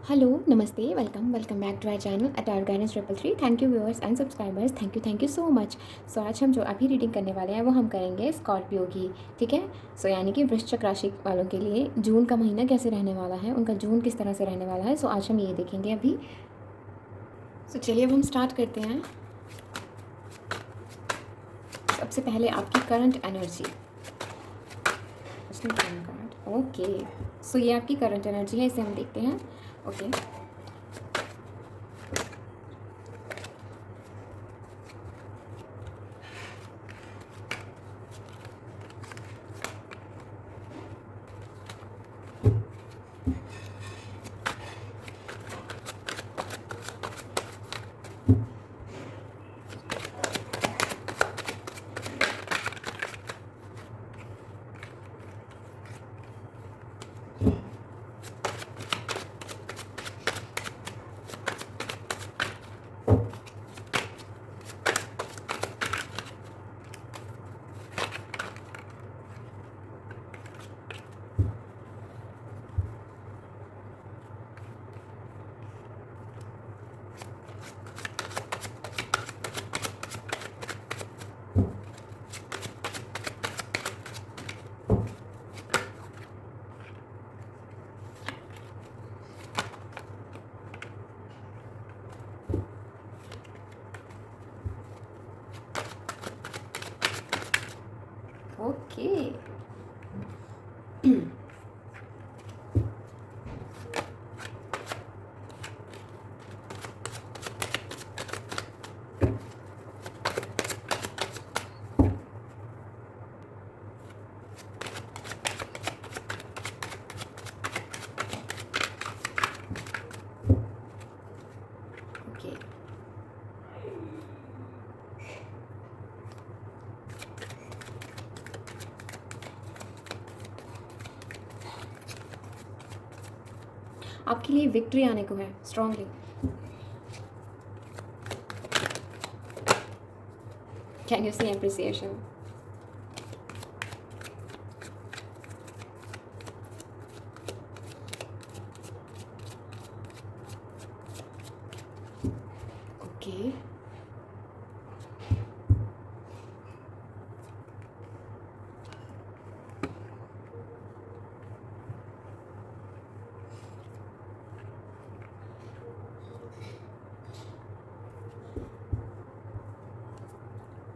Hello, नमस्ते, welcome welcome back to our channel attire guidance 333। Thank you viewers and subscribers, thank you so much. So आज हम जो अभी reading करने वाले हैं वो हम करेंगे स्कॉर्पियो की। ठीक है। सो यानी कि वृश्चिक राशि वालों के लिए जून का महीना कैसे रहने वाला है, उनका जून किस तरह से रहने वाला है। सो आज हम ये देखेंगे अभी। सो चलिए अब हम स्टार्ट करते हैं। सबसे पहले आपकी करंट एनर्जी। ओके। सो ये आपकी करंट एनर्जी है, इसे हम देखते हैं। ओके। ओके। ओके। आपके लिए विक्ट्री आने को है strongly. Can you see appreciation. Okay.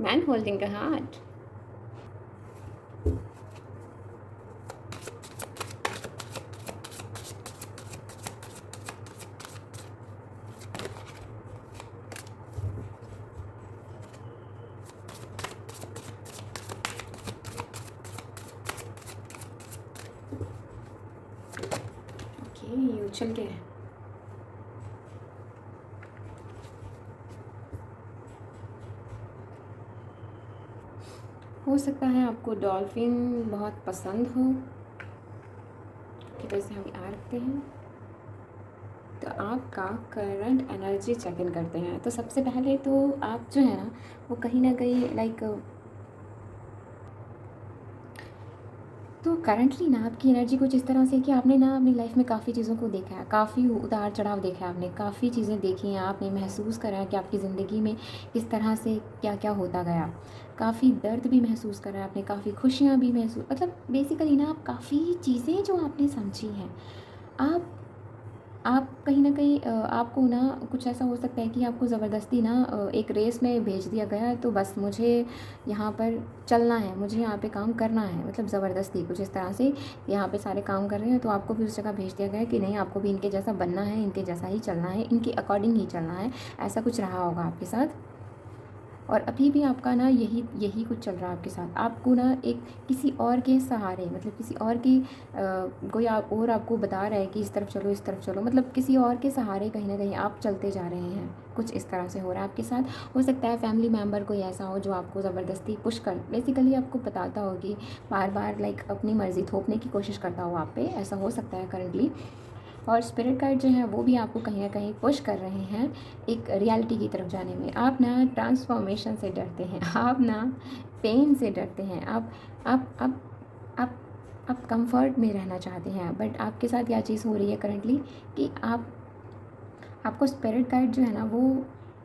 Man holding the heart. Okay, ये उछल के है। हो सकता है आपको डॉल्फिन बहुत पसंद हो, ठीक है। इसे हम यहाँ रखते हैं। तो आपका करंट एनर्जी चेक इन करते हैं। तो सबसे पहले तो आप जो है ना वो कहीं ना कहीं लाइक, तो करंटली ना आपकी एनर्जी कुछ इस तरह से कि आपने ना अपनी लाइफ में काफ़ी चीज़ों को देखा है, काफ़ी उतार चढ़ाव देखा है, आपने काफ़ी चीज़ें देखी हैं, आपने महसूस करा है कि आपकी ज़िंदगी में किस तरह से क्या क्या होता गया। काफ़ी दर्द भी महसूस करा है आपने, काफ़ी खुशियाँ भी महसूस, मतलब बेसिकली ना आप काफ़ी चीज़ें जो आपने समझी हैं। आप आप कहीं न कहीं आपको ना कुछ ऐसा हो सकता है कि आपको ज़बरदस्ती ना एक रेस में भेज दिया गया है, तो बस मुझे यहाँ पर चलना है, मुझे यहाँ पे काम करना है, मतलब ज़बरदस्ती कुछ इस तरह से यहाँ पे सारे काम कर रहे हैं, तो आपको भी उस जगह भेज दिया गया है कि नहीं, आपको भी इनके जैसा बनना है, इनके जैसा ही चलना है, इनके अकॉर्डिंग ही चलना है। ऐसा कुछ रहा होगा आपके साथ। और अभी भी आपका ना यही यही कुछ चल रहा है आपके साथ। आपको ना एक किसी और के सहारे, मतलब किसी और की कोई आप और आपको बता रहा है कि इस तरफ चलो, इस तरफ चलो, मतलब किसी और के सहारे कहीं ना कहीं आप चलते जा रहे हैं। कुछ इस तरह से हो रहा है आपके साथ। हो सकता है फैमिली मेम्बर कोई ऐसा हो जो आपको ज़बरदस्ती पुश कर, बेसिकली आपको बताता हो कि बार बार लाइक अपनी मर्ज़ी थोपने की कोशिश करता हो आप पे। ऐसा हो सकता है करंटली। और स्पिरिट गाइड जो है वो भी आपको कहीं ना कहीं पुश कर रहे हैं एक रियलिटी की तरफ जाने में। आप ना ट्रांसफॉर्मेशन से डरते हैं, आप ना पेन से डरते हैं, आप आप कंफर्ट में रहना चाहते हैं, बट आपके साथ क्या चीज़ हो रही है करंटली कि आपको स्पिरिट गाइड जो है ना वो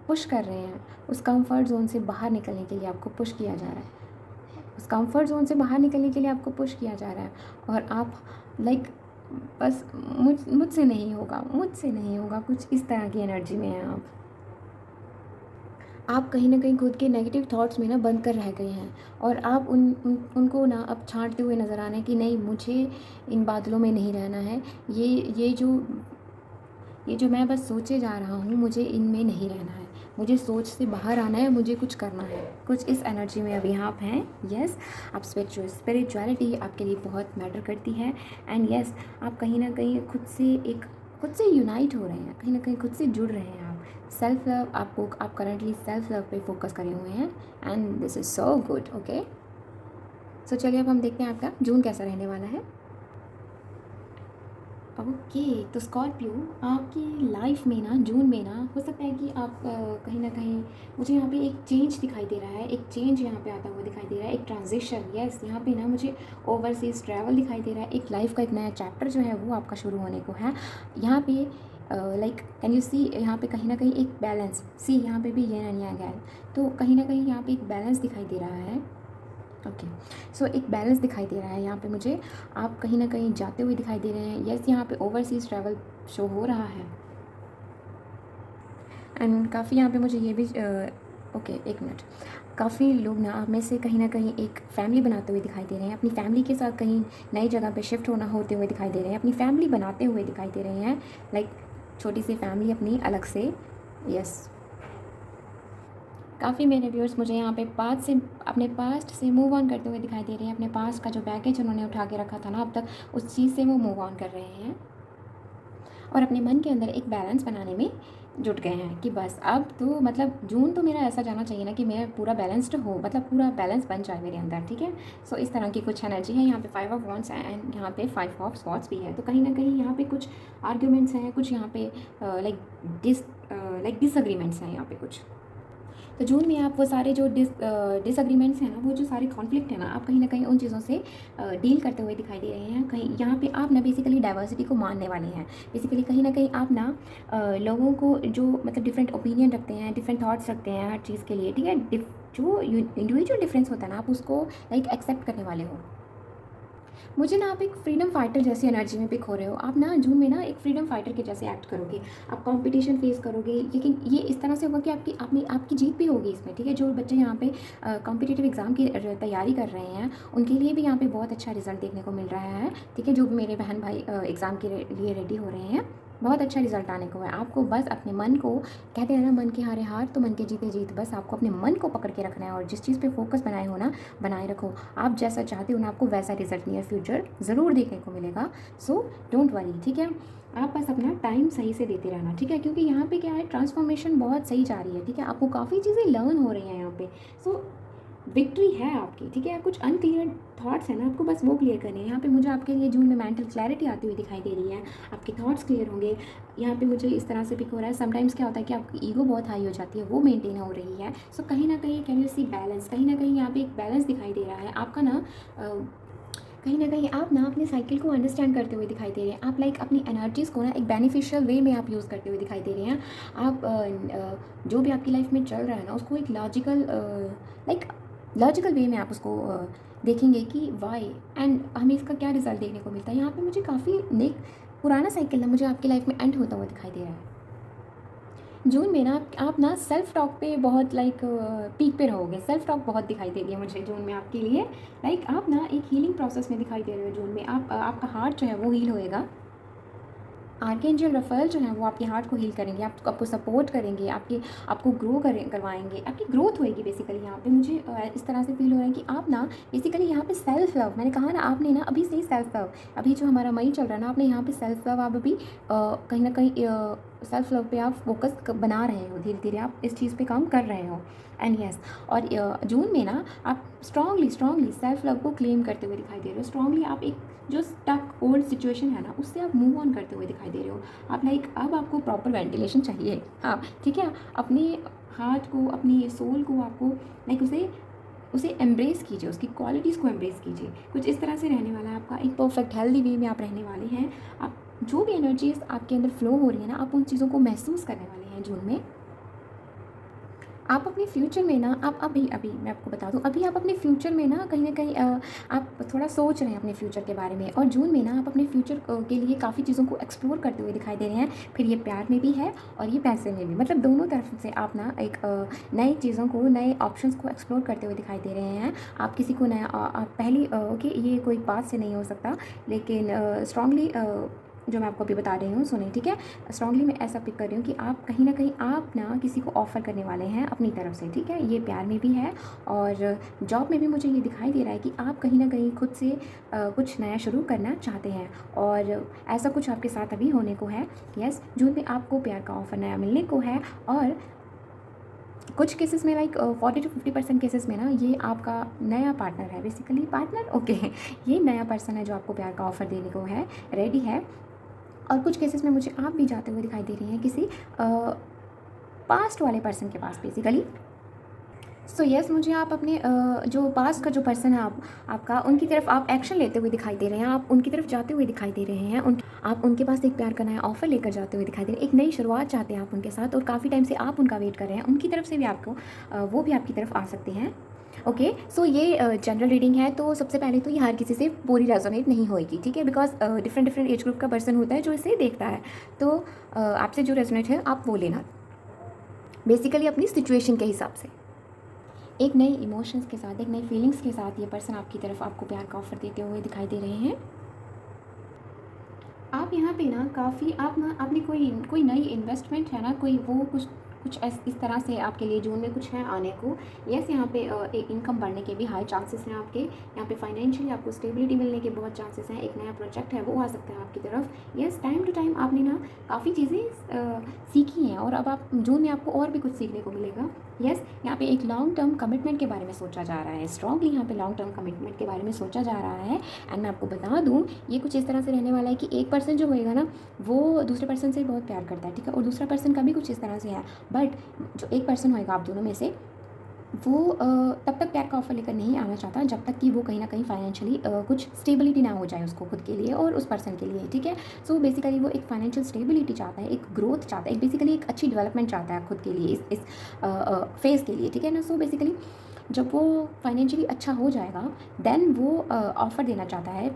पुश कर रहे हैं, उस कंफर्ट ज़ोन से बाहर निकलने के लिए आपको पुश किया जा रहा है। उस कंफर्ट ज़ोन से बाहर निकलने के लिए आपको पुश किया जा रहा है, और आप लाइक बस मुझसे नहीं होगा, कुछ इस तरह की एनर्जी में हैं आप कहीं न कहीं खुद के नेगेटिव थॉट्स में ना बंद कर रह गए हैं, और आप उनको ना अब छाँटते हुए नज़र आ रहे हैं कि नहीं, मुझे इन बादलों में नहीं रहना है। ये ये जो ये जो मैं बस सोचे जा रहा हूँ, मुझे इनमें नहीं रहना है। मुझे सोच से बाहर आना है, मुझे कुछ करना है। कुछ इस एनर्जी में अभी आप हैं। येस, आप स्पिरिचुअलिटी आपके लिए बहुत मैटर करती है, एंड येस, आप कहीं न कहीं खुद से यूनाइट हो रहे हैं, कहीं न कहीं खुद से जुड़ रहे हैं आप। सेल्फ लव आप करंटली सेल्फ लव पे फोकस करे हुए हैं, and this is so good. Okay, so चलिए अब हम देखते हैं आपका जून कैसा रहने वाला है। ओके, तो स्कॉर्पियो, आपकी लाइफ में ना जून में ना हो सकता है कि आप कहीं ना कहीं, मुझे यहाँ पे एक चेंज दिखाई दे रहा है, एक चेंज यहाँ पे आता हुआ दिखाई दे रहा है, एक ट्रांजिशन। यस, यहाँ पे ना मुझे ओवरसीज़ ट्रैवल दिखाई दे रहा है, एक लाइफ का एक नया चैप्टर जो है वो आपका शुरू होने को है। यहाँ पे लाइक कैन यू सी, यहाँ पे कहीं ना कहीं एक बैलेंस, सी यहाँ पे भी ये नहीं आ गया है, तो कहीं ना कहीं यहाँ पे एक बैलेंस दिखाई दे रहा है। ओके, सो एक बैलेंस दिखाई दे रहा है यहाँ पे मुझे। आप कहीं ना कहीं जाते हुए दिखाई दे रहे हैं। यस, यहाँ पे ओवरसीज़ ट्रैवल शो हो रहा है, एंड काफ़ी यहाँ पे मुझे ये भी ओके, एक मिनट, काफ़ी लोग ना आप में से कहीं ना कहीं एक फैमिली बनाते हुए दिखाई दे रहे हैं, अपनी फैमिली के साथ कहीं नई जगह पे शिफ्ट होते हुए दिखाई दे रहे हैं, अपनी फैमिली बनाते हुए दिखाई दे रहे हैं, लाइक छोटी सी फैमिली अपनी अलग से। यस, काफ़ी मेरे व्यूअर्स मुझे यहाँ पे अपने पास्ट से मूव ऑन करते हुए दिखाई दे रहे हैं। अपने पास्ट का जो बैगेज उन्होंने उठा के रखा था ना अब तक, उस चीज़ से वो मूव ऑन कर रहे हैं, और अपने मन के अंदर एक बैलेंस बनाने में जुट गए हैं कि बस अब तो मतलब जून तो मेरा ऐसा जाना चाहिए ना कि मेरा पूरा बैलेंस्ड हो, मतलब पूरा बैलेंस बन जाए मेरे अंदर। ठीक है, सो इस तरह की कुछ एनर्जी है। यहाँ पे 5 ऑफ वॉन्ड्स है, एंड यहाँ पे 5 ऑफ स्वॉर्ड्स भी है, तो कहीं ना कहीं यहाँ पे कुछ आर्ग्यूमेंट्स हैं, कुछ यहाँ पे डिसअग्रीमेंट्स हैं यहाँ पे कुछ। तो जून में आप वो सारे जो डिसएग्रीमेंट्स हैं ना, वो जो सारे कॉन्फ्लिक्ट है ना, आप कहीं ना कहीं उन चीज़ों से डील करते हुए दिखाई दे रहे हैं। कहीं यहाँ पे आप ना बेसिकली डाइवर्सिटी को मानने वाले हैं। बेसिकली कहीं ना कहीं आप ना लोगों को जो मतलब डिफरेंट ओपिनियन रखते हैं, डिफरेंट थॉट्स रखते हैं हर चीज़ के लिए, ठीक है, जो इंडिविजुअल डिफरेंस होता है ना, आप उसको लाइक एक्सेप्ट करने वाले हो। मुझे ना आप एक फ्रीडम फाइटर जैसी एनर्जी में पिक हो रहे हो। आप ना जून में ना एक फ्रीडम फाइटर के जैसे एक्ट करोगे, आप कंपटीशन फेस करोगे, लेकिन ये इस तरह से होगा कि आपकी जीत भी होगी इसमें। ठीक है, जो बच्चे यहाँ पे कॉम्पिटिटिव एग्ज़ाम की तैयारी कर रहे हैं, उनके लिए भी यहाँ पे बहुत अच्छा रिजल्ट देखने को मिल रहा है। ठीक है, जो भी मेरे बहन भाई एग्ज़ाम के लिए रेडी हो रहे हैं, बहुत अच्छा रिजल्ट आने को है। आपको बस अपने मन को, कहते हैं ना मन के हारे हार तो मन के जीते जीत, बस आपको अपने मन को पकड़ के रखना है, और जिस चीज़ पे फोकस बनाए हो ना, बनाए रखो। आप जैसा चाहते हो ना, आपको वैसा रिजल्ट नियर फ्यूचर ज़रूर देखने को मिलेगा। सो डोंट वरी, ठीक है, आप बस अपना टाइम सही से देते रहना। ठीक है, क्योंकि यहाँ पे क्या है, ट्रांसफॉर्मेशन बहुत सही जा रही है। ठीक है, आपको काफ़ी चीज़ें लर्न हो रही हैं यहाँ पे। सो विक्ट्री है आपकी। ठीक है, कुछ अनक्लियर थॉट्स हैं ना, आपको बस वो क्लियर करने हैं। यहाँ पे मुझे आपके लिए जून में मेंटल क्लैरिटी आती हुई दिखाई दे रही है, आपके थॉट्स क्लियर होंगे। यहाँ पे मुझे इस तरह से पिक हो रहा है, समटाइम्स क्या होता है कि आपकी ईगो बहुत हाई हो जाती है, वो मेंटेन हो रही है। सो कहीं ना कहीं कैन यू सी बैलेंस, कहीं ना कहीं यहाँ पे एक बैलेंस दिखाई दे रहा है आपका ना। कहीं ना कहीं आप ना अपने साइकिल को अंडरस्टैंड करते हुए दिखाई दे रहे हैं। आप लाइक अपनी एनर्जीज़ को ना एक बेनिफिशियल वे में आप यूज़ करते हुए दिखाई दे रहे हैं। आप जो भी आपकी लाइफ में चल रहा है ना, उसको एक लॉजिकल वे में आप उसको देखेंगे कि वाई एंड हमें इसका क्या रिजल्ट देखने को मिलता है। यहाँ पे मुझे काफ़ी नेक पुराना साइकिल ना मुझे आपकी लाइफ में एंड होता हुआ दिखाई दे रहा है। जून में ना आप ना सेल्फ टॉक पे बहुत लाइक पीक पे रहोगे। सेल्फ टॉक बहुत दिखाई दे रही है मुझे जून में आपके लिए। लाइक आप ना एक हीलिंग प्रोसेस में दिखाई दे रहे हो जून में। आपका हार्ट जो है वो हील होएगा। आर्कएंजल रफेल जो है वो आपके हार्ट को हील करेंगे, आपको सपोर्ट करेंगे, आपको करवाएंगे, आपकी ग्रोथ होएगी। बेसिकली यहाँ पे मुझे इस तरह से फील हो रहा है कि आप ना बेसिकली यहाँ पे सेल्फ लव, मैंने कहा ना, आपने ना अभी से ही सेल्फ लव, अभी जो हमारा मई चल रहा है ना, आपने यहाँ पे सेल्फ लव, आप अभी कहीं ना कहीं सेल्फ लव पे आप फोकस बना रहे हो, धीरे धीरे आप इस चीज़ पे काम कर रहे हो। एंड यस, और जून में ना आप स्ट्रांगली सेल्फ लव को क्लेम करते हुए दिखाई दे रहे हो। स्ट्रांगली आप एक जो स्टक ओल्ड सिचुएशन है ना, उससे आप मूव ऑन करते हुए दिखाई दे रहे हो। आप लाइक अब आपको प्रॉपर वेंटिलेशन चाहिए। हाँ, ठीक है, अपने हार्ट को, अपनी सोल को आपको लाइक उसे उसे एम्ब्रेस कीजिए, उसकी क्वालिटीज़ को एम्ब्रेस कीजिए। कुछ इस तरह से रहने वाला है आपका एक परफेक्ट हेल्दी वे में आप रहने वाले हैं। आप जो भी एनर्जीज़ आपके अंदर फ्लो हो रही है ना, आप उन चीज़ों को महसूस करने वाले हैं जून में। आप अपने फ्यूचर में ना, आप अभी अभी मैं आपको बता दूँ, अभी आप अपने फ्यूचर में ना कहीं न कहीं आप थोड़ा सोच रहे हैं अपने फ्यूचर के बारे में, और जून में ना आप अपने फ्यूचर के लिए काफ़ी चीज़ों को एक्सप्लोर करते हुए दिखाई दे रहे हैं। फिर ये प्यार में भी है और ये पैसे में भी, मतलब दोनों तरफ से आप ना एक नई चीज़ों को, नए ऑप्शंस को एक्सप्लोर करते हुए दिखाई दे रहे हैं। आप किसी को नया आप पहली ओके, ये कोई पास से नहीं हो सकता, लेकिन स्ट्रांगली जो मैं आपको अभी बता रही हूँ सुनिए, ठीक है? स्ट्रांगली मैं ऐसा पिक कर रही हूँ कि आप कहीं न कहीं आप ना किसी को ऑफ़र करने वाले हैं अपनी तरफ से, ठीक है? ये प्यार में भी है और जॉब में भी मुझे ये दिखाई दे रहा है कि आप कहीं न कहीं खुद से कुछ नया शुरू करना चाहते हैं, और ऐसा कुछ आपके साथ अभी होने को है। येस, जून में आपको प्यार का ऑफ़र नया मिलने को है, और कुछ केसेस में लाइक 40 to 50% केसेस में ना ये आपका नया पार्टनर है, बेसिकली पार्टनर, ओके। ये नया पर्सन है जो आपको प्यार का ऑफ़र देने को है, रेडी है। और कुछ केसेस में मुझे आप भी जाते हुए दिखाई दे रही हैं किसी पास्ट वाले पर्सन के पास, बेसिकली। सो यस, मुझे आप अपने जो पास्ट का जो पर्सन है आपका, उनकी तरफ आप एक्शन लेते हुए दिखाई दे रहे हैं, आप उनकी तरफ जाते हुए दिखाई दे रहे हैं, आप उनके पास एक प्यार का नया ऑफ़र लेकर जाते हुए दिखाई दे रहे हैं, एक नई शुरुआत चाहते हैं आप उनके साथ, और काफ़ी टाइम से आप उनका वेट कर रहे हैं। उनकी तरफ से भी आपको वो भी आपकी तरफ आ सकते हैं। ओके, सो ये जनरल रीडिंग है, तो सबसे पहले तो ये हर किसी से पूरी रेजोनेट नहीं होएगी, ठीक है? Because different different age group का पर्सन होता है जो इसे देखता है, तो आपसे जो रेजोनेट है आप वो लेना, बेसिकली अपनी सिचुएशन के हिसाब से। एक नई इमोशंस के साथ, एक नई फीलिंग्स के साथ ये पर्सन आपकी तरफ आपको प्यार का ऑफ़र देते हुए दिखाई दे रहे हैं। आप यहाँ पे ना काफ़ी, आप ना आपने कोई कोई नई इन्वेस्टमेंट है ना, कोई वो कुछ कुछ इस तरह से आपके लिए जून में कुछ है आने को। यस, यहाँ पे एक इनकम बढ़ने के भी हाई चांसेस हैं आपके। यहाँ पे फाइनेंशियली आपको स्टेबिलिटी मिलने के बहुत चांसेस हैं। एक नया प्रोजेक्ट है वो आ सकता है आपकी तरफ। यस, टाइम टू टाइम आपने ना काफ़ी चीज़ें सीखी हैं, और अब आप जून में आपको और भी कुछ सीखने को मिलेगा। यस, यहाँ पे एक लॉन्ग टर्म कमिटमेंट के बारे में सोचा जा रहा है, स्ट्रांगली यहाँ पे लॉन्ग टर्म कमिटमेंट के बारे में सोचा जा रहा है। एंड मैं आपको बता दूँ, ये कुछ इस तरह से रहने वाला है कि एक पर्सन जो होएगा ना, वो दूसरे पर्सन से बहुत प्यार करता है, ठीक है? और दूसरा पर्सन का भी कुछ इस तरह से है, बट जो एक पर्सन होएगा आप दोनों में से, वो तब तक प्यार का ऑफ़र लेकर नहीं आना चाहता जब तक कि वो कहीं न कहीं फाइनेंशियली कुछ स्टेबिलिटी ना हो जाए उसको, खुद के लिए और उस पर्सन के लिए, ठीक है? सो बेसिकली वो एक फाइनेंशियल स्टेबिलिटी चाहता है, एक ग्रोथ चाहता है, एक बेसिकली एक अच्छी डेवलपमेंट चाहता है खुद के लिए, इस फेज़ के लिए, ठीक है ना? सो बेसिकली जब वो फाइनेंशियली अच्छा हो जाएगा, देन वो ऑफ़र देना चाहता है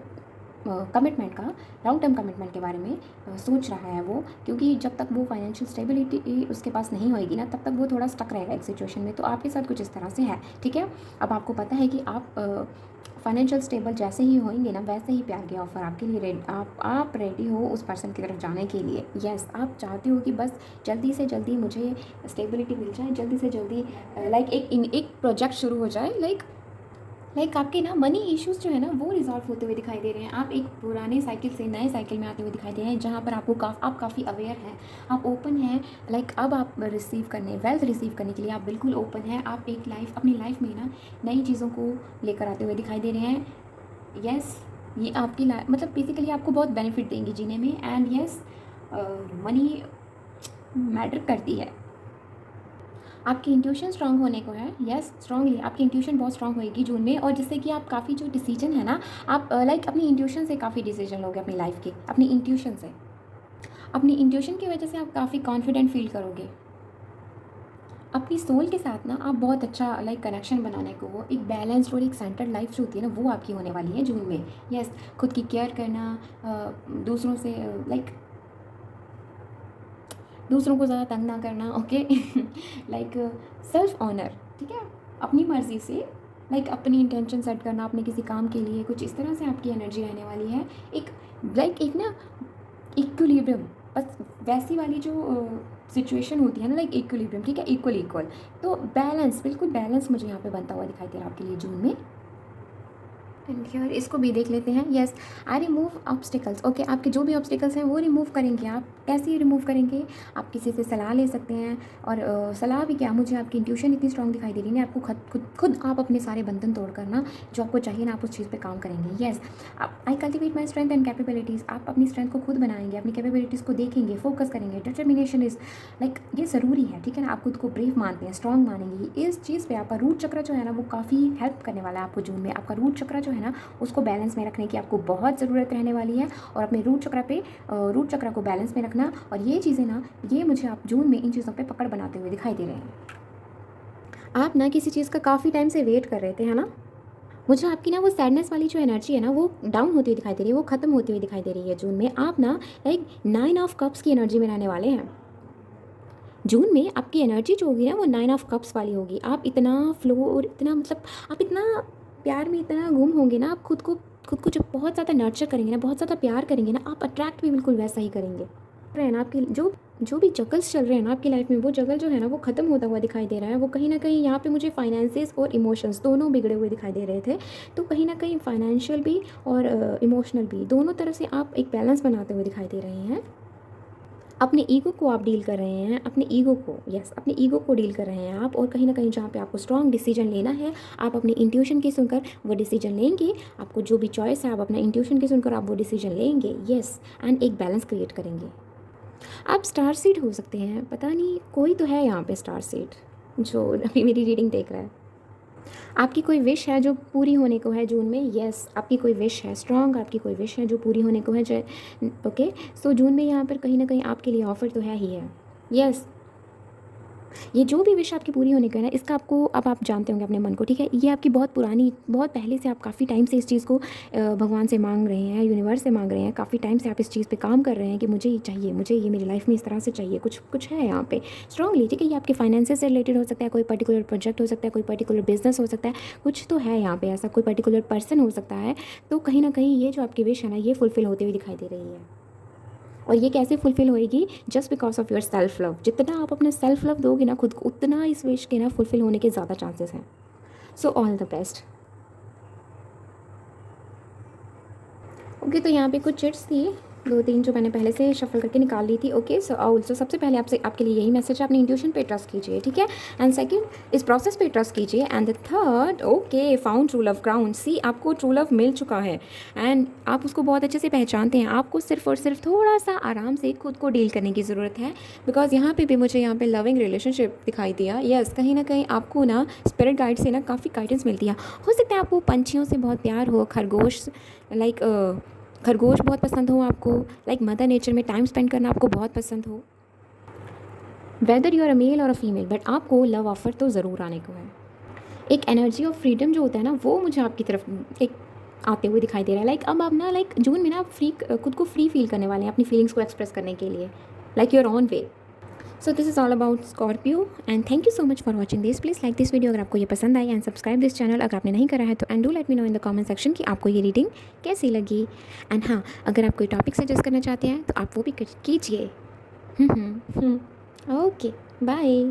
कमिटमेंट का, लॉन्ग टर्म कमिटमेंट के बारे में सोच रहा है वो, क्योंकि जब तक वो फाइनेंशियल स्टेबिलिटी उसके पास नहीं होएगी ना, तब तक वो थोड़ा स्टक रहेगा एक सिचुएशन में। तो आपके साथ कुछ इस तरह से है, ठीक है? अब आपको पता है कि आप फाइनेंशियल स्टेबल जैसे ही होंगे ना, वैसे ही प्यार के ऑफ़र आपके लिए आप रेडी हो उस पर्सन की तरफ जाने के लिए। येस, आप चाहते हो कि बस जल्दी से जल्दी मुझे स्टेबिलिटी मिल जाए, जल्दी से जल्दी लाइक एक प्रोजेक्ट शुरू हो जाए, लाइक आपके ना मनी इश्यूज़ जो है ना, वो रिज़ॉल्व होते हुए दिखाई दे रहे हैं। आप एक पुराने साइकिल से नए साइकिल में आते हुए दिखाई दे रहे हैं, जहाँ पर आपको आप काफ़ी अवेयर हैं, आप ओपन हैं। लाइक अब आप वेल्थ रिसीव करने के लिए आप बिल्कुल ओपन हैं। आप एक अपनी लाइफ में ना नई चीज़ों को लेकर आते हुए दिखाई दे रहे हैं। येस, ये आपकी मतलब बेसिकली आपको बहुत बेनिफिट देंगी जीने में। एंड येस, मनी मैटर करती है। आपकी इंट्यूशन स्ट्रांग होने को है। यस, स्ट्रांगली आपकी इंट्यूशन बहुत स्ट्रांग होएगी जून में, और जिससे कि आप काफ़ी जो डिसीजन है ना, आप लाइक अपनी इंट्यूशन से काफ़ी डिसीजन लोगे अपनी लाइफ के, अपनी इंट्यूशन से। अपनी इंट्यूशन की वजह से आप काफ़ी कॉन्फिडेंट फील करोगे। अपनी सोल के साथ ना आप बहुत अच्छा लाइक कनेक्शन बनाने को, वो एक बैलेंस्ड और एक सेंटर्ड लाइफ जो होती है ना, वो आपकी होने वाली है जून में। यस, खुद की केयर करना, दूसरों से लाइक दूसरों को ज़्यादा तंग ना करना, ओके। लाइक सेल्फ ऑनर, ठीक है? अपनी मर्ज़ी से लाइक अपनी इंटेंशन सेट करना अपने किसी काम के लिए, कुछ इस तरह से आपकी एनर्जी रहने वाली है। एक लाइक एक ना इक्विलिब्रियम, बस वैसी वाली जो सिचुएशन होती है ना, लाइक इक्विलिब्रियम, ठीक है? इक्वल, तो बैलेंस, बिल्कुल बैलेंस मुझे यहाँ पे बनता हुआ दिखाई दे रहा है आपके लिए जून में। एंड हियर इसको भी देख लेते हैं। Yes, I remove obstacles. Okay, आपके जो भी ऑब्स्टिकल्स हैं वो रिमूव करेंगे आप। कैसे रिमूव करेंगे? आप किसी से सलाह ले सकते हैं, और सलाह भी क्या, मुझे आपकी इंट्यूशन इतनी स्ट्रांग दिखाई दे रही है, आपको खुद आप अपने सारे बंधन तोड़ कर ना जो आपको चाहिए ना, आप उस चीज़ पे काम करेंगे। Yes, I cultivate my strength and capabilities. आप अपनी स्ट्रेंथ को खुद बनाएंगे, अपनी कैपेबिलिटीज़ को देखेंगे, फोकस करेंगे। डिटर्मिनेशन इज़ लाइक ये ज़रूरी है, ठीक है ना। आप खुद को ब्रेव मानते हैं, स्ट्रांग मानेंगे। इस चीज़ पे आपका रूट चक्र जो है ना वो काफ़ी हेल्प करने वाला है आपको जून में। आपका रूट चक्र जो है ना उसको बैलेंस में रखने की आपको बहुत ज़रूरत रहने वाली है, और अपने रूट चक्र को बैलेंस में रखना। और ये चीज़ें ना, ये मुझे आप जून में इन चीज़ों पे पकड़ बनाते हुए दिखाई दे रहे हैं। आप ना किसी चीज़ का काफ़ी टाइम से वेट कर रहे थे, है ना। मुझे आपकी ना वो सैडनेस वाली जो एनर्जी है ना वो डाउन होती हुई दिखाई दे रही है, वो ख़त्म होती हुई दिखाई दे रही है जून में। आप ना लाइक 9 ऑफ कप्स की एनर्जी में रहने वाले हैं। जून में आपकी एनर्जी जो होगी ना वो 9 ऑफ कप्स वाली होगी। आप इतना फ्लो और इतना मतलब आप इतना प्यार में इतना गुम होंगे ना, आप खुद को जब बहुत ज़्यादा नर्चर करेंगे ना, बहुत ज़्यादा प्यार करेंगे ना, आप अट्रैक्ट भी बिल्कुल वैसा ही करेंगे। रहे हैं ना आपकी जो भी जगल्स चल रहे हैं ना आपकी लाइफ में, वो जगल जो है ना वो ख़त्म होता हुआ दिखाई दे रहा है। वो कहीं ना कहीं यहाँ पे मुझे फाइनेंसेस और इमोशंस दोनों बिगड़े हुए दिखाई दे रहे थे। तो कहीं ना कहीं फाइनेंशियल भी और इमोशनल भी, दोनों तरह से आप एक बैलेंस बनाते हुए दिखाई दे रहे हैं। अपने ईगो को आप डील कर रहे हैं, अपने ईगो को, यस, अपने ईगो को डील कर रहे हैं आप। और कहीं ना कहीं जहाँ पे आपको स्ट्रॉन्ग डिसीजन लेना है, आप अपने इंट्यूशन की सुनकर वो डिसीजन लेंगे। आपको जो भी चॉइस है आप अपने इंट्यूशन की सुनकर आप वो डिसीजन लेंगे। यस, एंड एक बैलेंस क्रिएट करेंगे। आप स्टार सीड हो सकते हैं, पता नहीं कोई तो है यहाँ पे स्टार सीड जो अभी मेरी रीडिंग देख रहा है। आपकी कोई विश है जो पूरी होने को है जून में। यस, आपकी कोई विश है स्ट्रॉन्ग, आपकी कोई विश है जो पूरी होने को है। ओके, सो जून में यहाँ पर कहीं ना कहीं आपके लिए ऑफर तो है ही है। यस, ये जो भी विश आपकी पूरी होने का है ना, इसका आपको, अब आप जानते होंगे अपने मन को, ठीक है। ये आपकी बहुत पुरानी, बहुत पहले से आप काफ़ी टाइम से इस चीज़ को भगवान से मांग रहे हैं, यूनिवर्स से मांग रहे हैं। काफ़ी टाइम से आप इस चीज़ पे काम कर रहे हैं कि मुझे ये चाहिए, मुझे ये मेरी लाइफ में इस तरह से चाहिए। कुछ है यहाँ पे स्ट्रांगली, ठीक है। ये आपके फाइनेंसेस से रिलेटेड हो सकता है, कोई पर्टिकुलर प्रोजेक्ट हो सकता है, कोई पर्टिकुलर बिजनेस हो सकता है, कुछ तो है यहाँ पे ऐसा, कोई पर्टिकुलर पर्सन हो सकता है। तो कहीं ना कहीं ये जो आपकी विश है ना ये फुलफिल होती हुई दिखाई दे रही है। और ये कैसे फुलफिल होएगी? Just because of your self love. जितना आप अपना सेल्फ लव दोगे ना खुद को, उतना इस विश के ना फुलफिल होने के ज़्यादा चांसेस हैं। So all the best. Okay, तो यहाँ पे कुछ चिट्स थी, 2-3 जो मैंने पहले से शफल करके निकाल ली थी। ओके, सो ऑल्सो सबसे पहले आपके लिए यही मैसेज है, अपनी इंट्यूशन पे ट्रस्ट कीजिए, ठीक है। एंड सेकंड, इस प्रोसेस पे ट्रस्ट कीजिए। And the third, okay, found true love ground. See, आपको ट्रू लव मिल चुका है एंड आप उसको बहुत अच्छे से पहचानते हैं। आपको सिर्फ और सिर्फ थोड़ा सा आराम से खुद को डील करने की ज़रूरत है। बिकॉज यहाँ पे भी मुझे यहाँ पे लविंग रिलेशनशिप दिखाई दिया। यस, कहीं ना कहीं आपको ना स्पिरिट गाइड से ना काफ़ी गाइडेंस मिलती है। हो सकता है आपको पंछियों से बहुत प्यार हो, खरगोश बहुत पसंद हो आपको, लाइक मदर नेचर में टाइम स्पेंड करना आपको बहुत पसंद हो। Whether you are a male और अ फीमेल, बट आपको लव ऑफर तो ज़रूर आने को है। एक एनर्जी ऑफ फ्रीडम जो होता है ना वो मुझे आपकी तरफ एक आते हुए दिखाई दे रहा है। लाइक अब आप ना जून में ना आप खुद को फ्री फील करने वाले हैं अपनी फीलिंग्स को एक्सप्रेस करने के लिए, like your on way. So this is all about Scorpio and thank you so much for watching this. Please like this video अगर आपको ये पसंद आई, एंड सब्सक्राइब दिस चैनल अगर आपने नहीं करा है तो। And do let me know in the comment section कि आपको ये रीडिंग कैसी लगी। एंड हाँ, अगर आप कोई टॉपिक सजेस्ट करना चाहते हैं तो आप वो भी कीजिए। Okay, bye.